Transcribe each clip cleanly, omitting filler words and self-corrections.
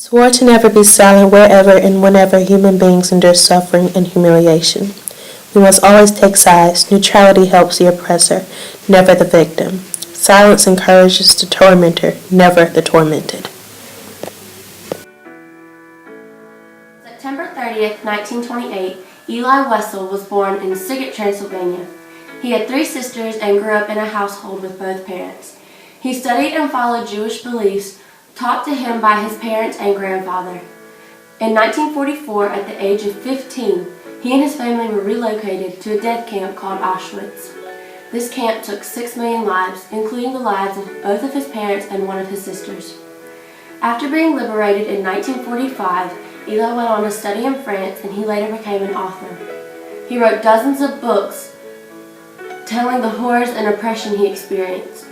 Swore to never be silent wherever and whenever human beings endure suffering and humiliation. We must always take sides. Neutrality helps the oppressor, never the victim. Silence encourages the tormentor, never the tormented. September 30th, 1928, Eli Wessel was born in Siggett, Transylvania. He had 3 sisters and grew up in a household with both parents. He studied and followed Jewish beliefs taught to him by his parents and grandfather. In 1944, at the age of 15, he and his family were relocated to a death camp called Auschwitz. This camp took 6 million lives, including the lives of both of his parents and one of his sisters. After being liberated in 1945, Eli went on to study in France, and he later became an author. He wrote dozens of books telling the horrors and oppression he experienced.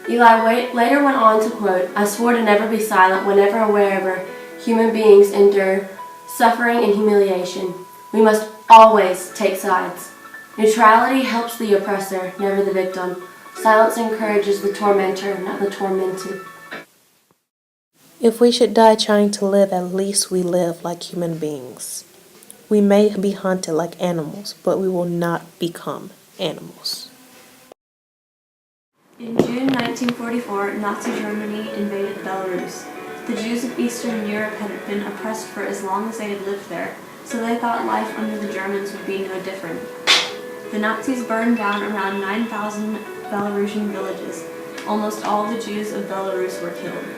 Eli later went on to quote, "I swore to never be silent whenever or wherever human beings endure suffering and humiliation. We must always take sides. Neutrality helps the oppressor, never the victim. Silence encourages the tormentor, not the tormented." If we should die trying to live, at least we live like human beings. We may be hunted like animals, but we will not become animals. In June 1944, Nazi Germany invaded Belarus. The Jews of Eastern Europe had been oppressed for as long as they had lived there, so they thought life under the Germans would be no different. The Nazis burned down around 9,000 Belarusian villages. Almost all the Jews of Belarus were killed.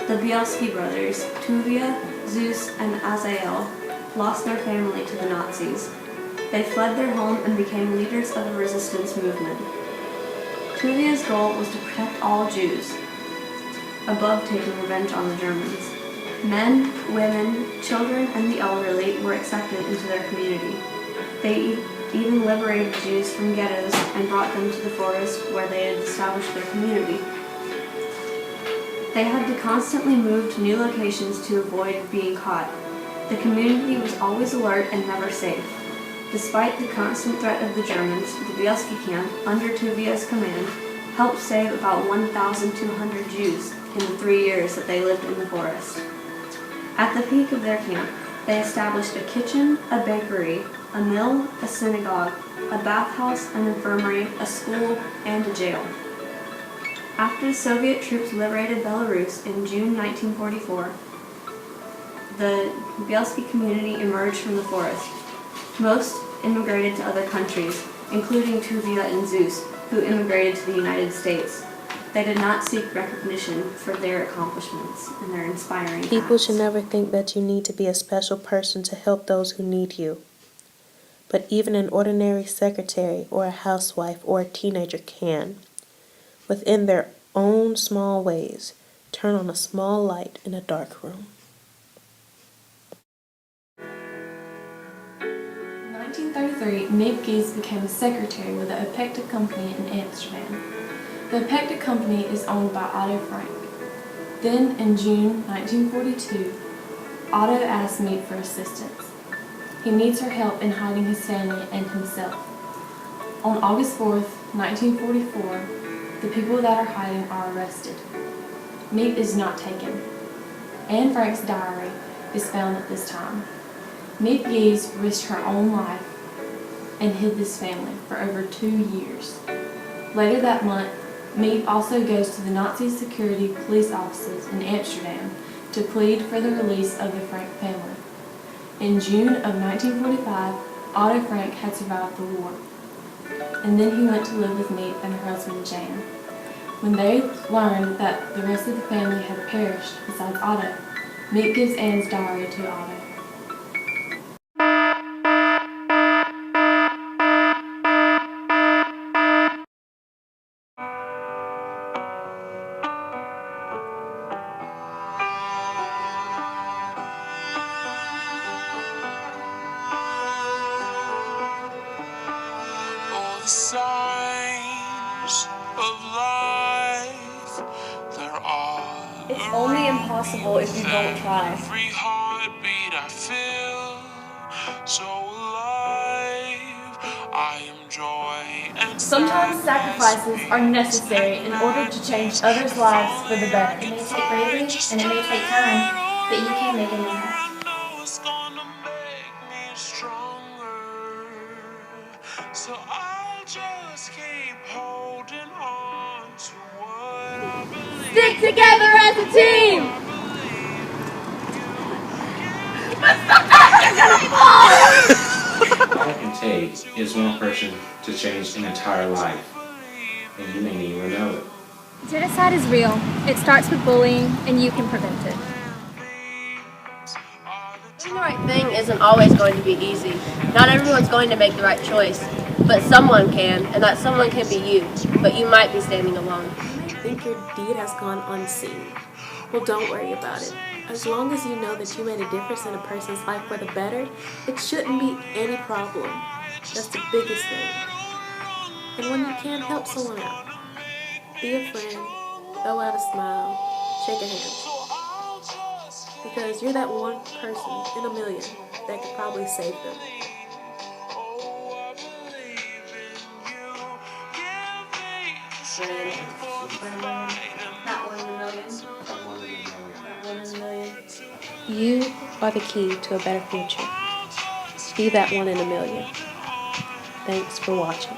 The Bielski brothers, Tuvia, Zeus, and Azael, lost their family to the Nazis. They fled their home and became leaders of the resistance movement. Tuvia's goal was to protect all Jews, above taking revenge on the Germans. Men, women, children, and the elderly were accepted into their community. They even liberated the Jews from ghettos and brought them to the forest where they had established their community. They had to constantly move to new locations to avoid being caught. The community was always alert and never safe. Despite the constant threat of the Germans, the Bielski camp, under Tuvia's command, helped save about 1,200 Jews in the 3 years that they lived in the forest. At the peak of their camp, they established a kitchen, a bakery, a mill, a synagogue, a bathhouse, an infirmary, a school, and a jail. After the Soviet troops liberated Belarus in June 1944, the Bielski community emerged from the forest. Most immigrated to other countries, including Tuvia and Zeus, who immigrated to the United States. They did not seek recognition for their accomplishments and their inspiring People acts. should never think that you need to be a special person to help those who need you. But even an ordinary secretary or a housewife or a teenager can, within their own small ways, turn on a small light in a dark room. In 1933, Miep Gies became a secretary with the Opekta Company in Amsterdam. The Opekta Company is owned by Otto Frank. Then, in June 1942, Otto asks Miep for assistance. He needs her help in hiding his family and himself. On August 4th, 1944, the people that are hiding are arrested. Miep is not taken. Anne Frank's diary is found at this time. Miep Gies risked her own life and hid this family for over 2 years. Later that month, Miep also goes to the Nazi security police offices in Amsterdam to plead for the release of the Frank family. In June of 1945, Otto Frank had survived the war, and then he went to live with Miep and her husband Jan. When they learned that the rest of the family had perished besides Otto, Miep gives Anne's diary to Otto. The signs of life, there are. It's only impossible if you don't try. Every heartbeat I feel so alive. I am joy and Sometimes sacrifices are necessary in order to change others' lives for the better. It may take bravery and it may take time, that you can make an impact. I know it's gonna make me stronger. So I'll just keep holding on to what I believe. Stick together as a team! All it can take is one person to change an entire life, and you may not even know it. Genocide is real. It starts with bullying, and you can prevent it. Doing the right thing isn't always going to be easy. Not everyone's going to make the right choice, but someone can, and that someone can be you, but you might be standing alone. You think your deed has gone unseen. Well, don't worry about it. As long as you know that you made a difference in a person's life for the better, it shouldn't be any problem. That's the biggest thing. And when you can, help someone out. Be a friend, throw out a smile, shake a hand. Because you're that one person in a million that could probably save them. Not one in a million. One in a million. One in a million. You are the key to a better future. Be that one in a million. Thanks for watching.